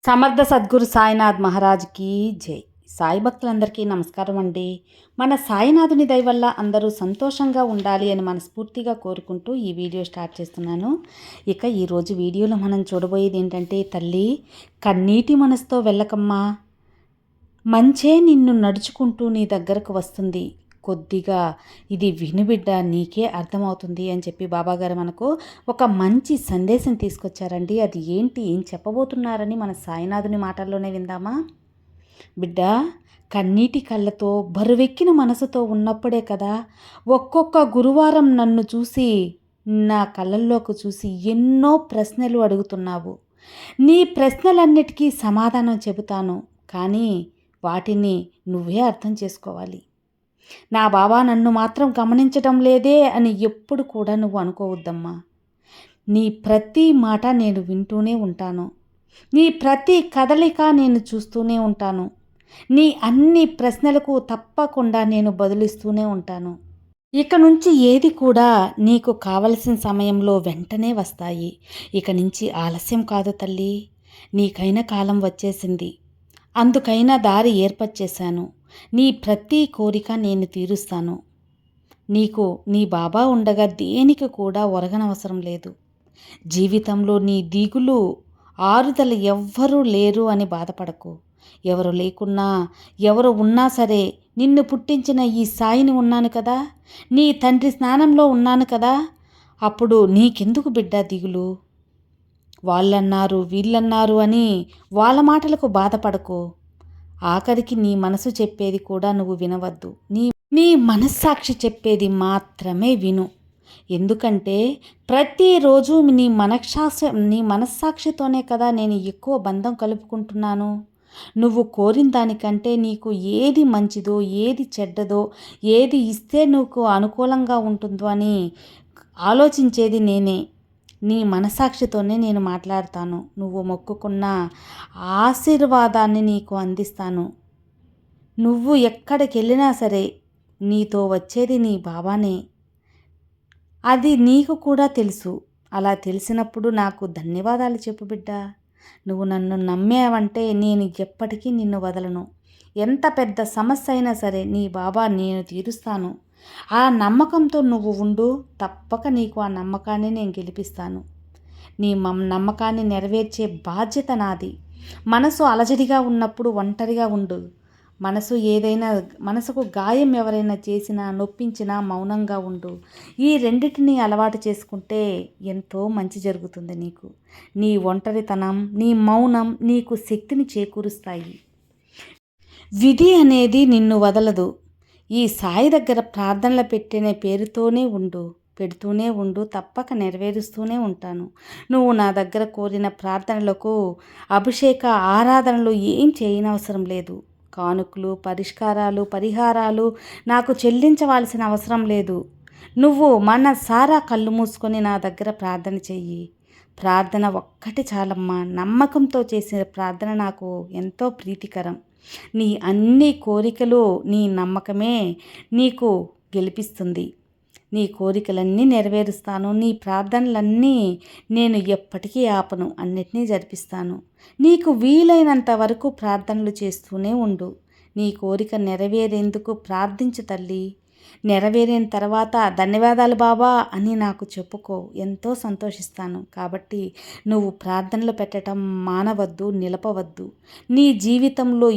సమర్థ సద్గురు సాయినాథ్ మహారాజ్కి జై. సాయి భక్తులందరికీ నమస్కారం అండి. మన సాయినాథుని దయ వల్ల అందరూ సంతోషంగా ఉండాలి అని మనస్ఫూర్తిగా కోరుకుంటూ ఈ వీడియో స్టార్ట్ చేస్తున్నాను. ఇక ఈరోజు వీడియోలో మనం చూడబోయేది ఏంటంటే, తల్లి కన్నీటి మనసుతో వెళ్ళకమ్మా, మంచే నిన్ను నడుచుకుంటూ నీ దగ్గరకు వస్తుంది, కొద్దిగా ఇది వినుబిడ్డ, నీకే అర్థమవుతుంది అని చెప్పి బాబాగారు మనకు ఒక మంచి సందేశం తీసుకొచ్చారండి. అది ఏంటి, ఏం చెప్పబోతున్నారని మన సాయినాథుని మాటల్లోనే విందామా? బిడ్డ, కన్నీటి కళ్ళతో బరువెక్కిన మనసుతో ఉన్నప్పుడే కదా ఒక్కొక్క గురువారం నన్ను చూసి, నా కళ్ళల్లోకి చూసి ఎన్నో ప్రశ్నలు అడుగుతున్నావు. నీ ప్రశ్నలన్నిటికీ సమాధానం చెబుతాను, కానీ వాటిని నువ్వే అర్థం చేసుకోవాలి. నా బాబా నన్ను మాత్రం గమనించటం లేదే అని ఎప్పుడు కూడా నువ్వు అనుకోవద్దమ్మా. నీ ప్రతి మాట నేను వింటూనే ఉంటాను, నీ ప్రతి కదలిక నేను చూస్తూనే ఉంటాను, నీ అన్ని ప్రశ్నలకు తప్పకుండా నేను బదులిస్తూనే ఉంటాను. ఇక నుంచి ఏది కూడా నీకు కావలసిన సమయంలో వెంటనే వస్తాయి. ఇక నుంచి ఆలస్యం కాదు తల్లి, నీకైన కాలం వచ్చేసింది, అందుకైనా దారి ఏర్పరిచేశాను. నీ ప్రతి కోరిక నేను తీరుస్తాను. నీకు నీ బాబా ఉండగా దేనికి కూడా ఒరగనవసరం లేదు. జీవితంలో నీ దిగులు ఆరుదల ఎవ్వరూ లేరు అని బాధపడకు. ఎవరు లేకున్నా, ఎవరు ఉన్నా సరే, నిన్ను పుట్టించిన ఈ సాయిని ఉన్నాను కదా, నీ తండ్రి స్నానంలో ఉన్నాను కదా, అప్పుడు నీకెందుకు బిడ్డ దిగులు? వాళ్ళన్నారు వీళ్ళన్నారు అని వాళ్ళ మాటలకు బాధపడకు. ఆఖరికి నీ మనసు చెప్పేది కూడా నువ్వు వినవద్దు. నీ మనస్సాక్షి చెప్పేది మాత్రమే విను. ఎందుకంటే ప్రతిరోజు నీ మనస్సాక్షితోనే కదా నేను ఎక్కువ బంధం కలుపుకుంటున్నాను. నువ్వు కోరిన దానికంటే నీకు ఏది మంచిదో, ఏది చెడ్డదో, ఏది ఇస్తే నీకు అనుకూలంగా ఉంటుందో అని ఆలోచించేది నేనే. నీ మనసాక్షితోనే నేను మాట్లాడతాను. నువ్వు మొక్కుకున్న ఆశీర్వాదాన్ని నీకు అందిస్తాను. నువ్వు ఎక్కడికి వెళ్ళినా సరే నీతో వచ్చేది నీ బాబానే. అది నీకు కూడా తెలుసు. అలా తెలిసినప్పుడు నాకు ధన్యవాదాలు చెప్పు బిడ్డ. నువ్వు నన్ను నమ్మావంటే నేను ఎప్పటికీ నిన్ను వదలను. ఎంత పెద్ద సమస్య అయినా సరే నీ బాబా నేను తీరుస్తాను. ఆ నమ్మకంతో నువ్వు ఉండు, తప్పక నీకు ఆ నమ్మకాన్ని నేను గెలిపిస్తాను. నీ నమ్మకాన్ని నెరవేర్చే బాధ్యత నాది. మనసు అలజడిగా ఉన్నప్పుడు ఒంటరిగా ఉండు. మనసుకు గాయం ఎవరైనా చేసినా, నొప్పించినా మౌనంగా ఉండు. ఈ రెండిటిని అలవాటు చేసుకుంటే ఎంతో మంచి జరుగుతుంది నీకు. నీ ఒంటరితనం, నీ మౌనం నీకు శక్తిని చేకూరుస్తాయి. విధి అనేది నిన్ను వదలదు. ఈ సాయి దగ్గర ప్రార్థనలు పెట్టిన పేరుతోనే పెడుతూనే ఉండు, తప్పక నెరవేరుస్తూనే ఉంటాను. నువ్వు నా దగ్గర కోరిన ప్రార్థనలకు అభిషేక ఆరాధనలు ఏం చేయనవసరం లేదు. కానుకలు, పరిహారాలు నాకు చెల్లించవలసిన అవసరం లేదు. నువ్వు మనసారా కళ్ళు మూసుకొని నా దగ్గర ప్రార్థన చెయ్యి. ప్రార్థన ఒక్కటి చాలమ్మా. నమ్మకంతో చేసిన ప్రార్థన నాకు ఎంతో ప్రీతికరం. నీ అన్ని కోరికలు నీ నమ్మకమే నీకు గెలిపిస్తుంది. నీ కోరికలన్నీ నెరవేరుస్తాను. నీ ప్రార్థనలన్నీ నేను ఎప్పటికీ ఆపను, అన్నిటినీ జరిపిస్తాను. నీకు వీలైనంత వరకు ప్రార్థనలు చేస్తూనే ఉండు. నీ కోరిక నెరవేరేందుకు ప్రార్థించు తల్లి. నెరవేరిన తర్వాత ధన్యవాదాలు బాబా అని నాకు చెప్పుకో, ఎంతో సంతోషిస్తాను. కాబట్టి నువ్వు ప్రార్థనలు పెట్టడం మానవద్దు, నిలపవద్దు. నీ జీవితంలో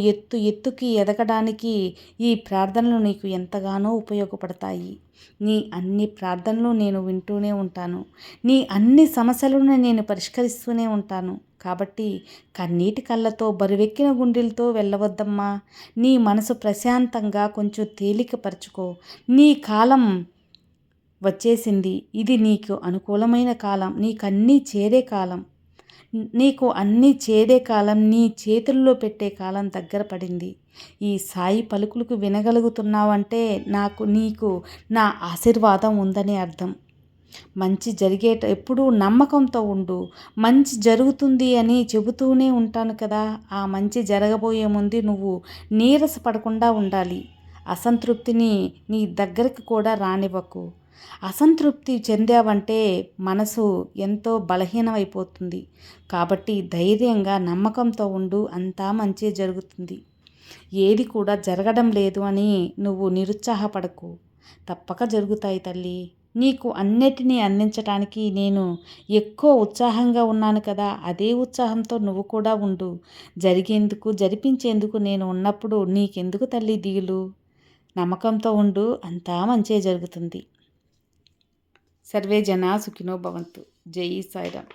ఎత్తుకి ఎదగడానికి ఈ ప్రార్థనలు నీకు ఎంతగానో ఉపయోగపడతాయి. నీ అన్ని ప్రార్థనలు నేను వింటూనే ఉంటాను. నీ అన్ని సమస్యలను నేను పరిష్కరిస్తూనే ఉంటాను. కాబట్టి కన్నీటి కళ్ళతో, బరువెక్కిన గుండెలతో వెళ్ళవద్దమ్మా. నీ మనసు ప్రశాంతంగా కొంచెం తేలికపరచుకో. నీ కాలం వచ్చేసింది. ఇది నీకు అనుకూలమైన కాలం. నీకన్నీ చేరే కాలం. నీ చేతుల్లో పెట్టే కాలం దగ్గర పడింది. ఈ సాయి పలుకులకు వినగలుగుతున్నావంటే నీకు నా ఆశీర్వాదం ఉందని అర్థం. మంచి ఎప్పుడూ నమ్మకంతో ఉండు. మంచి జరుగుతుంది అని చెబుతూనే ఉంటాను కదా. ఆ మంచి జరగబోయే ముందు నువ్వు నీరసపడకుండా ఉండాలి. అసంతృప్తిని నీ దగ్గరికి కూడా రానివ్వకు. అసంతృప్తి చెందావంటే మనసు ఎంతో బలహీనమైపోతుంది. కాబట్టి ధైర్యంగా నమ్మకంతో ఉండు, అంతా మంచే జరుగుతుంది. ఏది కూడా జరగడం లేదు అని నువ్వు నిరుత్సాహపడకు. తప్పక జరుగుతాయి తల్లి. నీకు అన్నిటినీ అందించటానికి నేను ఎక్కువ ఉత్సాహంగా ఉన్నాను కదా, అదే ఉత్సాహంతో నువ్వు కూడా ఉండు. జరిపించేందుకు నేను ఉన్నప్పుడు నీకెందుకు తల్లి దిగులు? నమ్మకంతో ఉండు, అంతా మంచే జరుగుతుంది. సర్వే జనా సుఖినో భవంతు. జై సాయిరామ్.